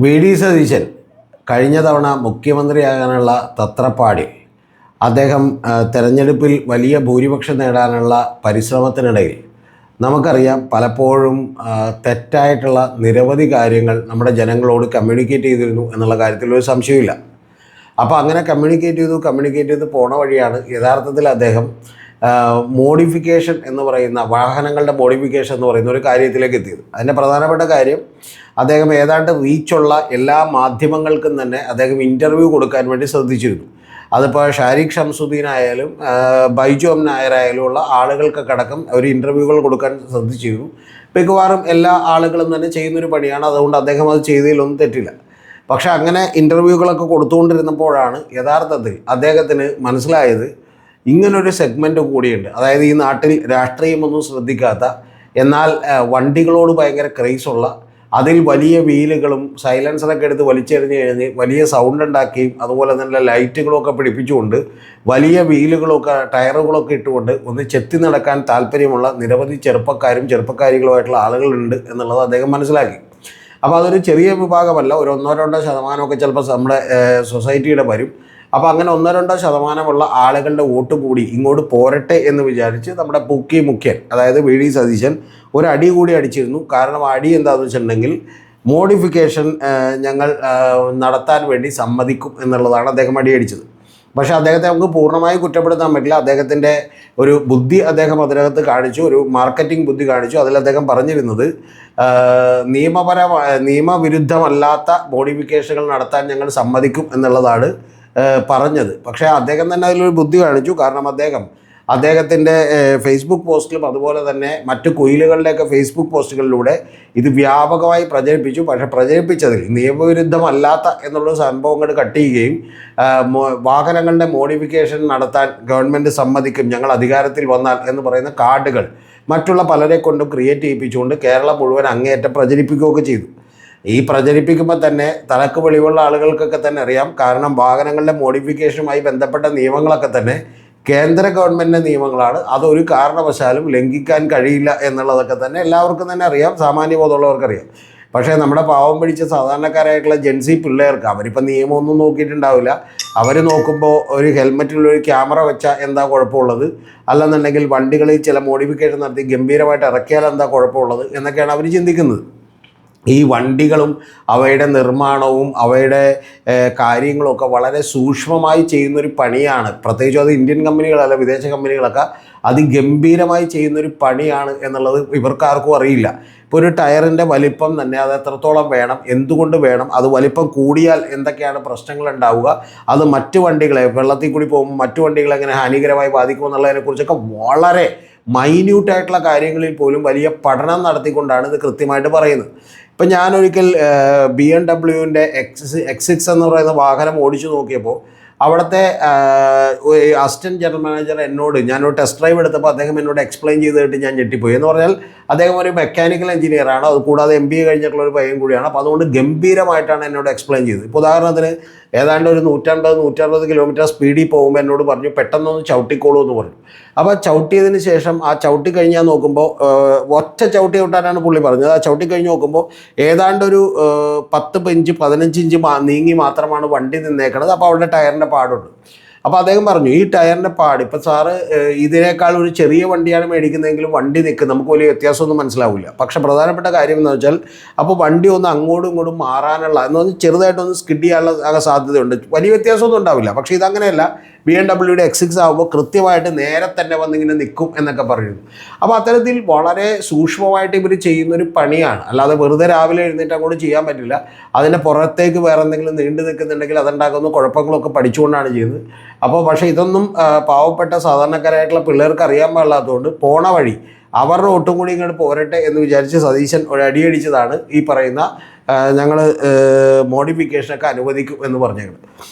V D Satheesan കഴിഞ്ഞ തവണ മുഖ്യമന്ത്രിയാകാനുള്ള തത്രപ്പാടിൽ അദ്ദേഹം തെരഞ്ഞെടുപ്പിൽ വലിയ ഭൂരിപക്ഷം നേടാനുള്ള പരിശ്രമത്തിനിടയിൽ നമുക്കറിയാം പലപ്പോഴും തെറ്റായിട്ടുള്ള നിരവധി കാര്യങ്ങൾ നമ്മുടെ ജനങ്ങളോട് കമ്മ്യൂണിക്കേറ്റ് ചെയ്തിരുന്നു എന്നുള്ള കാര്യത്തിൽ ഒരു സംശയമില്ല. അപ്പോൾ അങ്ങനെ കമ്മ്യൂണിക്കേറ്റ് ചെയ്ത് പോണ വഴിയാണ് യഥാർത്ഥത്തിൽ അദ്ദേഹം മോഡിഫിക്കേഷൻ എന്ന് പറയുന്ന വാഹനങ്ങളുടെ മോഡിഫിക്കേഷൻ എന്ന് പറയുന്ന ഒരു കാര്യത്തിലേക്ക് എത്തിയത്. അതിൻ്റെ പ്രധാനപ്പെട്ട കാര്യം അദ്ദേഹം ഏതാണ്ട് റീച്ചുള്ള എല്ലാ മാധ്യമങ്ങൾക്കും തന്നെ അദ്ദേഹം ഇൻ്റർവ്യൂ കൊടുക്കാൻ വേണ്ടി ശ്രദ്ധിച്ചിരുന്നു. അതിപ്പോൾ ഷാരിഖ് ഷംസുദ്ദീൻ ആയാലും ബൈജു എം നായരായാലും ഉള്ള ആളുകൾക്കൊക്കെ അടക്കം ഒരു ഇൻ്റർവ്യൂകൾ കൊടുക്കാൻ ശ്രദ്ധിച്ചിരുന്നു. മിക്കവാറും എല്ലാ ആളുകളും തന്നെ ചെയ്യുന്നൊരു പണിയാണ്. അതുകൊണ്ട് അദ്ദേഹം അത് ചെയ്തതിലൊന്നും തെറ്റില്ല. പക്ഷേ അങ്ങനെ ഇൻ്റർവ്യൂകളൊക്കെ കൊടുത്തുകൊണ്ടിരുന്നപ്പോഴാണ് യഥാർത്ഥത്തിൽ അദ്ദേഹത്തിന് മനസ്സിലായത് ഇങ്ങനൊരു സെഗ്മെൻറ്റ് കൂടിയുണ്ട്. അതായത് ഈ നാട്ടിൽ രാഷ്ട്രീയമൊന്നും ശ്രദ്ധിക്കാത്ത, എന്നാൽ വണ്ടികളോട് ഭയങ്കര ക്രേസുള്ള, അതിൽ വലിയ വീലുകളും സൈലൻസറൊക്കെ എടുത്ത് വലിച്ചെറിഞ്ഞ് കഴിഞ്ഞ് വലിയ സൗണ്ട് ഉണ്ടാക്കുകയും അതുപോലെ തന്നെ ലൈറ്റുകളൊക്കെ പിടിപ്പിച്ചുകൊണ്ട് വലിയ വീലുകളൊക്കെ ടയറുകളൊക്കെ ഇട്ടുകൊണ്ട് ഒന്ന് ചെത്തി നടക്കാൻ താല്പര്യമുള്ള നിരവധി ചെറുപ്പക്കാരികളുമായിട്ടുള്ള ആളുകളുണ്ട് എന്നുള്ളത് അദ്ദേഹം മനസ്സിലാക്കി. അപ്പോൾ അതൊരു ചെറിയ വിഭാഗമല്ല, ഒരു 1-2 ശതമാനമൊക്കെ ചിലപ്പോൾ നമ്മുടെ സൊസൈറ്റിയുടെ വരും. അപ്പോൾ അങ്ങനെ 1-2 ശതമാനമുള്ള ആളുകളുടെ വോട്ട് കൂടി ഇങ്ങോട്ട് പോരട്ടെ എന്ന് വിചാരിച്ച് നമ്മുടെ മുഖ്യൻ അതായത് വി ഡി സതീശൻ ഒരു അടി കൂടി അടിച്ചിരുന്നു. കാരണം അടി എന്താണെന്ന് വെച്ചിട്ടുണ്ടെങ്കിൽ മോഡിഫിക്കേഷൻ ഞങ്ങൾ നടത്താൻ വേണ്ടി സമ്മതിക്കും എന്നുള്ളതാണ് അദ്ദേഹം അടിയടിച്ചത്. പക്ഷേ അദ്ദേഹത്തെ നമുക്ക് പൂർണ്ണമായി കുറ്റപ്പെടുത്താൻ പറ്റില്ല. അദ്ദേഹത്തിൻ്റെ ഒരു ബുദ്ധി അദ്ദേഹം അതിനകത്ത് കാണിച്ചു, ഒരു മാർക്കറ്റിംഗ് ബുദ്ധി കാണിച്ചു. അതിൽ അദ്ദേഹം പറഞ്ഞിരുന്നത് നിയമവിരുദ്ധമല്ലാത്ത മോഡിഫിക്കേഷനുകൾ നടത്താൻ ഞങ്ങൾ സമ്മതിക്കും എന്നുള്ളതാണ് പറഞ്ഞത്. പക്ഷേ അദ്ദേഹം തന്നെ അതിലൊരു ബുദ്ധി കാണിച്ചു. കാരണം അദ്ദേഹത്തിൻ്റെ ഫേസ്ബുക്ക് പോസ്റ്റിലും അതുപോലെ തന്നെ മറ്റു കുയിലുകളുടെയൊക്കെ ഫേസ്ബുക്ക് പോസ്റ്റുകളിലൂടെ ഇത് വ്യാപകമായി പ്രചരിപ്പിച്ചു. പക്ഷേ പ്രചരിപ്പിച്ചതിൽ നിയമവിരുദ്ധമല്ലാത്ത എന്നുള്ള സംഭവം കൊണ്ട് കട്ട് ചെയ്യുകയും വാഹനങ്ങളുടെ മോഡിഫിക്കേഷൻ നടത്താൻ ഗവൺമെൻറ് സമ്മതിക്കും ഞങ്ങൾ അധികാരത്തിൽ വന്നാൽ എന്ന് പറയുന്ന കാർഡുകൾ മറ്റുള്ള പലരെ കൊണ്ടും ക്രിയേറ്റ് ചെയ്യിപ്പിച്ചുകൊണ്ട് കേരളം മുഴുവൻ അങ്ങേയറ്റം പ്രചരിപ്പിക്കുകയൊക്കെ ചെയ്തു. ഈ പ്രചരിപ്പിക്കുമ്പോൾ തന്നെ തലക്ക് വെളിവുള്ള ആളുകൾക്കൊക്കെ തന്നെ അറിയാം. കാരണം വാഹനങ്ങളുടെ മോഡിഫിക്കേഷനുമായി ബന്ധപ്പെട്ട നിയമങ്ങളൊക്കെ തന്നെ കേന്ദ്ര ഗവൺമെൻറ്റിൻ്റെ നിയമങ്ങളാണ്. അതൊരു കാരണവശാലും ലംഘിക്കാൻ കഴിയില്ല എന്നുള്ളതൊക്കെ തന്നെ എല്ലാവർക്കും തന്നെ അറിയാം, സാമാന്യബോധമുള്ളവർക്കറിയാം. പക്ഷേ നമ്മുടെ പാവം പിടിച്ച സാധാരണക്കാരായിട്ടുള്ള ജെൻസി പിള്ളേർക്ക് അവരിപ്പോൾ നിയമമൊന്നും നോക്കിയിട്ടുണ്ടാവില്ല. അവർ നോക്കുമ്പോൾ ഒരു ഹെൽമെറ്റിലൊരു ക്യാമറ വെച്ചാൽ എന്താ കുഴപ്പമുള്ളത്, അല്ലെന്നുണ്ടെങ്കിൽ വണ്ടികളിൽ ചില മോഡിഫിക്കേഷൻ നടത്തി ഗംഭീരമായിട്ട് ഇറക്കിയാൽ എന്താ കുഴപ്പമുള്ളത് എന്നൊക്കെയാണ് അവർ ചിന്തിക്കുന്നത്. ഈ വണ്ടികളും അവയുടെ നിർമ്മാണവും അവയുടെ കാര്യങ്ങളൊക്കെ വളരെ സൂക്ഷ്മമായി ചെയ്യുന്നൊരു പണിയാണ്. പ്രത്യേകിച്ചും അത് ഇന്ത്യൻ കമ്പനികളല്ല, വിദേശ കമ്പനികളൊക്കെ അതിഗംഭീരമായി ചെയ്യുന്നൊരു പണിയാണ് എന്നുള്ളത് ഇവർക്കാർക്കും അറിയില്ല. ഇപ്പോൾ ഒരു ടയറിൻ്റെ വലിപ്പം തന്നെ അത് എത്രത്തോളം വേണം, എന്തുകൊണ്ട് വേണം, അത് വലിപ്പം കൂടിയാൽ എന്തൊക്കെയാണ് പ്രശ്നങ്ങൾ ഉണ്ടാവുക, അത് മറ്റു വണ്ടികളെ വെള്ളത്തിൽ കൂടി പോകുമ്പോൾ മറ്റു വണ്ടികളെ എങ്ങനെ ഹാനികരമായി ബാധിക്കുമെന്നുള്ളതിനെക്കുറിച്ചൊക്കെ വളരെ മൈന്യൂട്ടായിട്ടുള്ള കാര്യങ്ങളിൽ പോലും വലിയ പഠനം നടത്തിക്കൊണ്ടാണ് ഇത് കൃത്യമായിട്ട് പറയുന്നത്. ഇപ്പം ഞാനൊരിക്കൽ BMW X6 എന്ന് പറയുന്ന വാഹനം ഓടിച്ചു നോക്കിയപ്പോൾ അവിടുത്തെ അസിസ്റ്റൻറ്റ് ജനറൽ മാനേജർ ഞാനൊരു ടെസ്റ്റ് ഡ്രൈവ് എടുത്തപ്പോൾ അദ്ദേഹം എന്നോട് എക്സ്പ്ലെയിൻ ചെയ്തിട്ട് ഞാൻ ഞെട്ടിപ്പോയി. എന്ന് പറഞ്ഞാൽ അദ്ദേഹം ഒരു മെക്കാനിക്കൽ എഞ്ചിനീയറാണ്, അത് കൂടാതെ MBA കഴിഞ്ഞിട്ടുള്ള ഒരു പയ്യൻ കൂടിയാണ്. അപ്പോൾ അതുകൊണ്ട് ഗംഭീരമായിട്ടാണ് എന്നോട് എക്സ്പ്ലെയിൻ ചെയ്തത്. ഇപ്പോൾ ഉദാഹരണത്തിന് ഏതാണ്ട് ഒരു 150-160 കിലോമീറ്റർ സ്പീഡിൽ പോകുമ്പോൾ എന്നോട് പറഞ്ഞു പെട്ടെന്നൊന്ന് ചവിട്ടിക്കോളൂ എന്ന് പറഞ്ഞു. അപ്പോൾ ചവിട്ടിയതിന് ശേഷം ആ ചവിട്ടി കഴിഞ്ഞാൽ നോക്കുമ്പോൾ ഒറ്റ ചവിട്ടി ചവിട്ടാനാണ് പുള്ളി പറഞ്ഞത്. ആ ചവിട്ടി കഴിഞ്ഞ് നോക്കുമ്പോൾ ഏതാണ്ട് ഒരു 10-15 ഇഞ്ച് നീങ്ങി മാത്രമാണ് വണ്ടി നിന്നേക്കണത്. അപ്പോൾ അവിടെ ടയറിൻ്റെ പാടുണ്ട്. അപ്പോൾ അദ്ദേഹം പറഞ്ഞു ഈ ടയറിൻ്റെ പാട് ഇപ്പോൾ സാറ് ഇതിനേക്കാൾ ഒരു ചെറിയ വണ്ടിയാണ് മേടിക്കുന്നതെങ്കിലും വണ്ടി നിൽക്കും, നമുക്ക് വലിയ വ്യത്യാസമൊന്നും മനസ്സിലാവില്ല. പക്ഷേ പ്രധാനപ്പെട്ട കാര്യം എന്ന് വെച്ചാൽ അപ്പോൾ വണ്ടി ഒന്ന് അങ്ങോട്ടും ഇങ്ങോട്ടും മാറാനുള്ള എന്ന് പറഞ്ഞാൽ ചെറുതായിട്ടൊന്ന് സ്കിഡ് ചെയ്യാനുള്ള സാധ്യതയുണ്ട്. വലിയ വ്യത്യാസമൊന്നും ഉണ്ടാവില്ല. പക്ഷേ ഇതങ്ങനെയല്ല. BMW X6 ആകുമ്പോൾ കൃത്യമായിട്ട് നേരെ തന്നെ വന്നിങ്ങനെ നിൽക്കും എന്നൊക്കെ പറയുന്നു. അപ്പോൾ അത്തരത്തിൽ വളരെ സൂക്ഷ്മമായിട്ട് ഇവർ ചെയ്യുന്നൊരു പണിയാണ്. അല്ലാതെ വെറുതെ രാവിലെ എഴുന്നേറ്റ് അങ്ങോട്ട് ചെയ്യാൻ പറ്റില്ല. അതിൻ്റെ പുറത്തേക്ക് വേറെ എന്തെങ്കിലും നീണ്ടു നിൽക്കുന്നുണ്ടെങ്കിൽ അതുണ്ടാക്കുന്ന കുഴപ്പങ്ങളൊക്കെ പഠിച്ചുകൊണ്ടാണ് ചെയ്യുന്നത്. അപ്പോൾ പക്ഷേ ഇതൊന്നും പാവപ്പെട്ട സാധാരണക്കാരായിട്ടുള്ള പിള്ളേർക്ക് അറിയാൻ പാടില്ലാത്തതുകൊണ്ട് പോണ വഴി അവരുടെ ഒട്ടും കൂടി ഇങ്ങോട്ട് പോരട്ടെ എന്ന് വിചാരിച്ച് സതീശൻ ഒരു അടിയടിച്ചതാണ് ഈ പറയുന്ന ഞങ്ങൾ മോഡിഫിക്കേഷനൊക്കെ അനുവദിക്കും എന്ന് പറഞ്ഞത്.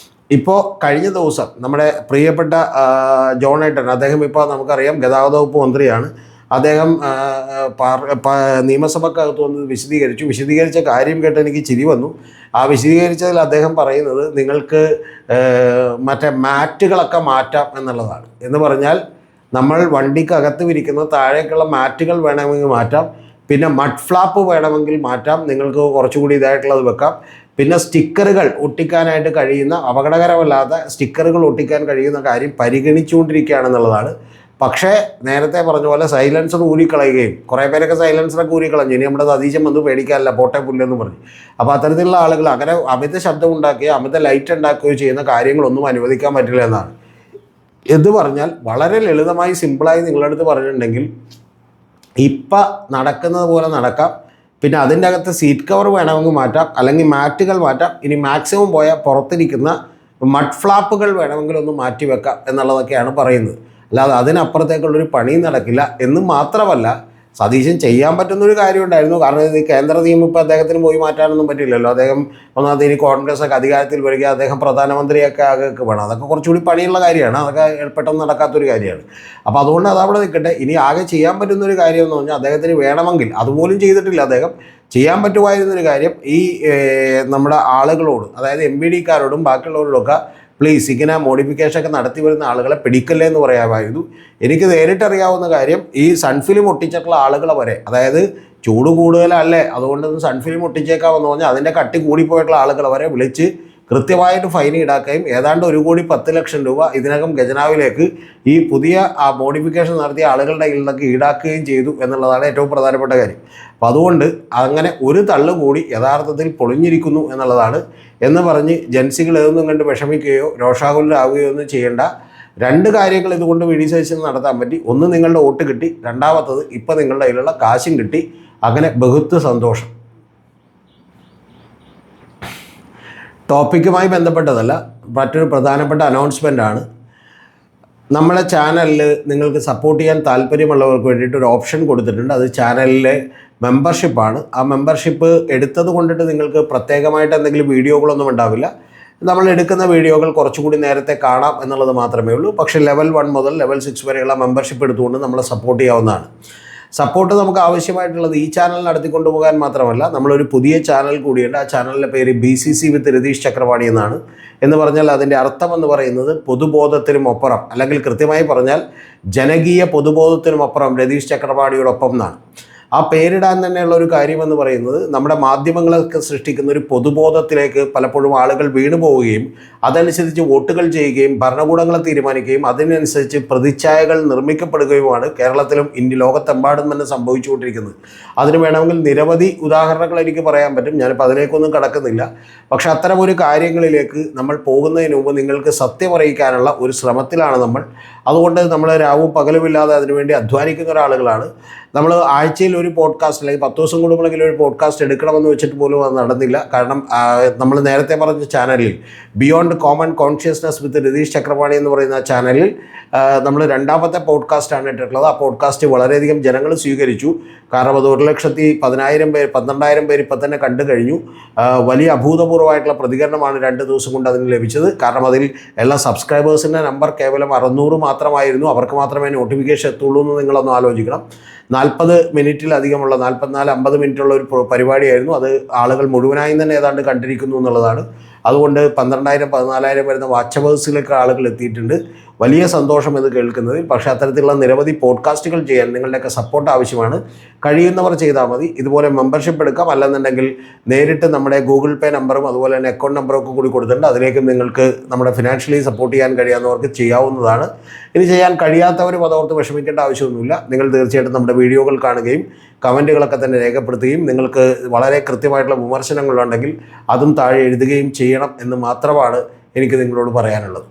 ഇപ്പോൾ കഴിഞ്ഞ ദിവസം നമ്മുടെ പ്രിയപ്പെട്ട ജോണേട്ടൻ, അദ്ദേഹം ഇപ്പോൾ നമുക്കറിയാം ഗതാഗത വകുപ്പ് മന്ത്രിയാണ്. അദ്ദേഹം നിയമസഭക്കകത്ത് വന്ന് വിശദീകരിച്ച കാര്യം കേട്ട് എനിക്ക് ചിരി വന്നു. ആ വിശദീകരിച്ചതിൽ അദ്ദേഹം പറയുന്നത് നിങ്ങൾക്ക് മറ്റേ മാറ്റുകളൊക്കെ മാറ്റാം എന്നുള്ളതാണ്. എന്ന് പറഞ്ഞാൽ നമ്മൾ വണ്ടിക്കകത്ത് വിരിക്കുന്ന താഴേക്കുള്ള മാറ്റുകൾ വേണമെങ്കിൽ മാറ്റാം, പിന്നെ മഡ് ഫ്ലാപ്പ് വേണമെങ്കിൽ മാറ്റാം, നിങ്ങൾക്ക് കുറച്ചുകൂടി ഇതായിട്ടുള്ളത് വെക്കാം, പിന്നെ സ്റ്റിക്കറുകൾ ഒട്ടിക്കാനായിട്ട് കഴിയുന്ന അപകടകരമല്ലാത്ത സ്റ്റിക്കറുകൾ ഒട്ടിക്കാൻ കഴിയുന്ന കാര്യം പരിഗണിച്ചുകൊണ്ടിരിക്കുകയാണെന്നുള്ളതാണ്. പക്ഷേ നേരത്തെ പറഞ്ഞ പോലെ സൈലൻസർ ഊരിക്കളയുകയും കുറേ പേരൊക്കെ സൈലൻസറൊക്കെ ഊരിക്കളഞ്ഞു, ഇനി നമ്മുടെ സതീശൻ വന്ന് പേടിക്കാനല്ല പോട്ടെ പുല്ലെന്ന് പറഞ്ഞു. അപ്പോൾ അത്തരത്തിലുള്ള ആളുകൾ അങ്ങനെ അമിത ശബ്ദം ഉണ്ടാക്കുകയോ അമിത ലൈറ്റ് ഉണ്ടാക്കുകയോ ചെയ്യുന്ന കാര്യങ്ങളൊന്നും അനുവദിക്കാൻ പറ്റില്ല എന്നാണ്. എന്ന് പറഞ്ഞാൽ വളരെ ലളിതമായി സിമ്പിളായി നിങ്ങളുടെ അടുത്ത് പറഞ്ഞിട്ടുണ്ടെങ്കിൽ ഇപ്പം നടക്കുന്നത് പോലെ നടക്കാം. പിന്നെ അതിൻ്റെ അകത്ത് സീറ്റ് കവർ വേണമെങ്കിൽ മാറ്റാം, അല്ലെങ്കിൽ മാറ്റുകൾ മാറ്റാം. ഇനി മാക്സിമം പോയാൽ പുറത്തിരിക്കുന്ന മഡ് ഫ്ലാപ്പുകൾ വേണമെങ്കിൽ ഒന്ന് മാറ്റി വെക്കാം എന്നുള്ളതൊക്കെയാണ് പറയുന്നത്. അല്ലാതെ അതിനപ്പുറത്തേക്കുള്ളൊരു പണി നടക്കില്ല. എന്ന് മാത്രമല്ല, സതീശൻ ചെയ്യാൻ പറ്റുന്നൊരു കാര്യം ഉണ്ടായിരുന്നു. കാരണം ഇത് കേന്ദ്ര നിയമം ഇപ്പോൾ അദ്ദേഹത്തിന് പോയി മാറ്റാനൊന്നും പറ്റില്ലല്ലോ. അദ്ദേഹം ഒന്നാമത് ഇനി കോൺഗ്രസ്സൊക്കെ അധികാരത്തിൽ വരിക, അദ്ദേഹം പ്രധാനമന്ത്രിയൊക്കെ ആകെ വേണം. അതൊക്കെ കുറച്ചുകൂടി പണിയുള്ള കാര്യമാണ്, അതൊക്കെ പെട്ടെന്ന് നടക്കാത്തൊരു കാര്യമാണ്. അപ്പോൾ അതുകൊണ്ട് അതവിടെ നിൽക്കട്ടെ. ഇനി ആകെ ചെയ്യാൻ പറ്റുന്നൊരു കാര്യം എന്ന് പറഞ്ഞാൽ അദ്ദേഹത്തിന് വേണമെങ്കിൽ, അതുപോലും ചെയ്തിട്ടില്ല അദ്ദേഹം, ചെയ്യാൻ പറ്റുമായിരുന്നൊരു കാര്യം ഈ നമ്മുടെ ആളുകളോട്, അതായത് MPDക്കാരോടും ബാക്കിയുള്ളവരോടൊക്കെ പ്ലീസ് ഇങ്ങനെ മോഡിഫിക്കേഷനൊക്കെ നടത്തി വരുന്ന ആളുകളെ പിടിക്കല്ലേ എന്ന് പറയാമായിരുന്നു. എനിക്ക് നേരിട്ടറിയാവുന്ന കാര്യം, ഈ സൺഫിലിം ഒട്ടിച്ചിട്ടുള്ള ആളുകളെ വരെ, അതായത് ചൂട് കൂടുതലല്ലേ അതുകൊണ്ടൊന്ന് സൺഫിലിം ഒട്ടിച്ചേക്കാമെന്ന് പറഞ്ഞാൽ അതിൻ്റെ കട്ടി കൂടിപ്പോയിട്ടുള്ള ആളുകളെ വരെ വിളിച്ച് കൃത്യമായിട്ട് ഫൈൻ ഈടാക്കുകയും ഏതാണ്ട് 1,10,00,000 രൂപ ഇതിനകം ഖജനാവിലേക്ക് ഈ പുതിയ മോഡിഫിക്കേഷൻ നടത്തിയ ആളുകളുടെ കയ്യിൽ നിന്നൊക്കെ ഈടാക്കുകയും ചെയ്തു എന്നുള്ളതാണ് ഏറ്റവും പ്രധാനപ്പെട്ട കാര്യം. അപ്പോൾ അതുകൊണ്ട് അങ്ങനെ ഒരു തള്ളു കൂടി യഥാർത്ഥത്തിൽ പൊളിഞ്ഞിരിക്കുന്നു എന്നുള്ളതാണ്. എന്ന് പറഞ്ഞ് ജൻസികൾ ഇതൊന്നും കണ്ട് വിഷമിക്കുകയോ രോഷാകുലരാകുകയോ ഒന്നും ചെയ്യേണ്ട. രണ്ട് കാര്യങ്ങൾ ഇതുകൊണ്ട് സതീശൻ നടത്താൻ പറ്റി. ഒന്ന്, നിങ്ങളുടെ വോട്ട് കിട്ടി. രണ്ടാമത്തത്, ഇപ്പം നിങ്ങളുടെ കയ്യിലുള്ള കാശും കിട്ടി. അങ്ങനെ ബഹുത്ത് സന്തോഷം. ടോപ്പിക്കുമായി ബന്ധപ്പെട്ടതല്ല, മറ്റൊരു പ്രധാനപ്പെട്ട അനൗൺസ്മെൻ്റാണ്. നമ്മളെ ചാനലിൽ നിങ്ങൾക്ക് സപ്പോർട്ട് ചെയ്യാൻ താല്പര്യമുള്ളവർക്ക് വേണ്ടിയിട്ട് ഒരു ഓപ്ഷൻ കൊടുത്തിട്ടുണ്ട്. അത് ചാനലിലെ മെമ്പർഷിപ്പാണ്. ആ മെമ്പർഷിപ്പ് എടുത്തത് കൊണ്ടിട്ട് നിങ്ങൾക്ക് പ്രത്യേകമായിട്ട് എന്തെങ്കിലും വീഡിയോകളൊന്നും ഉണ്ടാവില്ല. നമ്മൾ എടുക്കുന്ന വീഡിയോകൾ കുറച്ചുകൂടി നേരത്തെ കാണാം എന്നുള്ളത് മാത്രമേ ഉള്ളൂ. പക്ഷേ ലെവൽ 1 മുതൽ ലെവൽ 6 വരെയുള്ള മെമ്പർഷിപ്പ് എടുത്തുകൊണ്ട് നമ്മളെ സപ്പോർട്ട് ചെയ്യാവുന്നതാണ്. സപ്പോർട്ട് നമുക്ക് ആവശ്യമായിട്ടുള്ളത് ഈ ചാനൽ നടത്തിക്കൊണ്ടു പോകാൻ മാത്രമല്ല, നമ്മളൊരു പുതിയ ചാനൽ കൂടിയുണ്ട്. ആ ചാനലിൻ്റെ പേര് BCC വിത്ത് രതീഷ് ചക്രപാണി എന്നാണ്. എന്ന് പറഞ്ഞാൽ അതിൻ്റെ അർത്ഥം എന്ന് പറയുന്നത് പൊതുബോധത്തിനും അപ്പുറം, അല്ലെങ്കിൽ കൃത്യമായി പറഞ്ഞാൽ ജനകീയ പൊതുബോധത്തിനും അപ്പുറം രതീഷ് ചക്രപാണിയോടൊപ്പം എന്നാണ്. ആ പേരിടാൻ തന്നെയുള്ള ഒരു കാര്യമെന്ന് പറയുന്നത്, നമ്മുടെ മാധ്യമങ്ങളൊക്കെ സൃഷ്ടിക്കുന്ന ഒരു പൊതുബോധത്തിലേക്ക് പലപ്പോഴും ആളുകൾ വീണു പോവുകയും അതനുസരിച്ച് വോട്ടുകൾ ചെയ്യുകയും ഭരണകൂടങ്ങളെ തീരുമാനിക്കുകയും അതിനനുസരിച്ച് പ്രതിച്ഛായകൾ നിർമ്മിക്കപ്പെടുകയുമാണ് കേരളത്തിലും ലോകത്തെമ്പാടും തന്നെ സംഭവിച്ചുകൊണ്ടിരിക്കുന്നത്. അതിന് വേണമെങ്കിൽ നിരവധി ഉദാഹരണങ്ങൾ എനിക്ക് പറയാൻ പറ്റും. ഞാനിപ്പോൾ അതിലേക്കൊന്നും കടക്കുന്നില്ല. പക്ഷേ അത്തരമൊരു കാര്യങ്ങളിലേക്ക് നമ്മൾ പോകുന്നതിന് മുമ്പ് നിങ്ങൾക്ക് സത്യം അറിയിക്കാനുള്ള ഒരു ശ്രമത്തിലാണ് നമ്മൾ. അതുകൊണ്ട് നമ്മൾ രാവും പകലുമില്ലാതെ അതിനുവേണ്ടി അധ്വാനിക്കുന്ന ഒരാളുകളാണ്. നമ്മൾ ആഴ്ചയിൽ ഒരു പോഡ്കാസ്റ്റ്, അല്ലെങ്കിൽ 10 ദിവസം കൂടുമ്പോഴെങ്കിലും ഒരു പോഡ്കാസ്റ്റ് എടുക്കണമെന്ന് വെച്ചിട്ട് പോലും അത് നടന്നില്ല. കാരണം നമ്മൾ നേരത്തെ പറഞ്ഞ ചാനലിൽ ബിയോണ്ട് കോമൺ കോൺഷ്യസ്നസ് വിത്ത് രതീഷ് ചക്രപാണി എന്ന് പറയുന്ന ചാനലിൽ നമ്മൾ രണ്ടാമത്തെ പോഡ്കാസ്റ്റാണ് ഇട്ടിട്ടുള്ളത്. ആ പോഡ്കാസ്റ്റ് വളരെയധികം ജനങ്ങൾ സ്വീകരിച്ചു. കാരണം അത് 1,10,10,000 പേര് 12,000 പേര് ഇപ്പം തന്നെ കണ്ടു കഴിഞ്ഞു. വലിയ അഭൂതപൂർവ്വമായിട്ടുള്ള പ്രതികരണമാണ് 2 ദിവസം കൊണ്ട് അതിന് ലഭിച്ചത്. കാരണം അതിൽ എല്ലാ സബ്സ്ക്രൈബേഴ്സിൻ്റെ നമ്പർ കേവലം 600 മാത്രമായിരുന്നു. അവർക്ക് മാത്രമേ നോട്ടിഫിക്കേഷൻ എത്തുള്ളൂ എന്ന് നിങ്ങളൊന്ന് ആലോചിക്കണം. 40 മിനിറ്റിലധികമുള്ള 44-50 മിനിറ്റുള്ള ഒരു പരിപാടിയായിരുന്നു. അത് ആളുകൾ മുഴുവനായും തന്നെ ഏതാണ്ട് കണ്ടിരിക്കുന്നു എന്നുള്ളതാണ്. അതുകൊണ്ട് 12,000-14,000 വരുന്ന വാച്ചവേഴ്സിലേക്ക് ആളുകൾ എത്തിയിട്ടുണ്ട്. വലിയ സന്തോഷം ഇത് കേൾക്കുന്നതിൽ. പക്ഷേ അത്തരത്തിലുള്ള നിരവധി പോഡ്കാസ്റ്റുകൾ ചെയ്യാൻ നിങ്ങളുടെയൊക്കെ സപ്പോർട്ട് ആവശ്യമാണ്. കഴിയുന്നവർ ചെയ്താൽ മതി. ഇതുപോലെ മെമ്പർഷിപ്പ് എടുക്കാം. അല്ലെന്നുണ്ടെങ്കിൽ നേരിട്ട് നമ്മുടെ ഗൂഗിൾ പേ നമ്പറും അതുപോലെ തന്നെ അക്കൗണ്ട് നമ്പറൊക്കെ കൂടി കൊടുത്തിട്ടുണ്ട്. അതിലേക്കും നിങ്ങൾക്ക് നമ്മുടെ ഫിനാൻഷ്യലി സപ്പോർട്ട് ചെയ്യാൻ കഴിയാവുന്നവർക്ക് ചെയ്യാവുന്നതാണ്. ഇനി ചെയ്യാൻ കഴിയാത്തവരും അതോർത്ത് വിഷമിക്കേണ്ട ആവശ്യമൊന്നുമില്ല. നിങ്ങൾ തീർച്ചയായിട്ടും നമ്മുടെ വീഡിയോകൾ കാണുകയും കമൻറ്റുകളൊക്കെ തന്നെ രേഖപ്പെടുത്തുകയും നിങ്ങൾക്ക് വളരെ കൃത്യമായിട്ടുള്ള വിമർശനങ്ങളുണ്ടെങ്കിൽ അതും താഴെ എഴുതുകയും ചെയ്യണം എന്ന് മാത്രമാണ് എനിക്ക് നിങ്ങളോട് പറയാനുള്ളത്.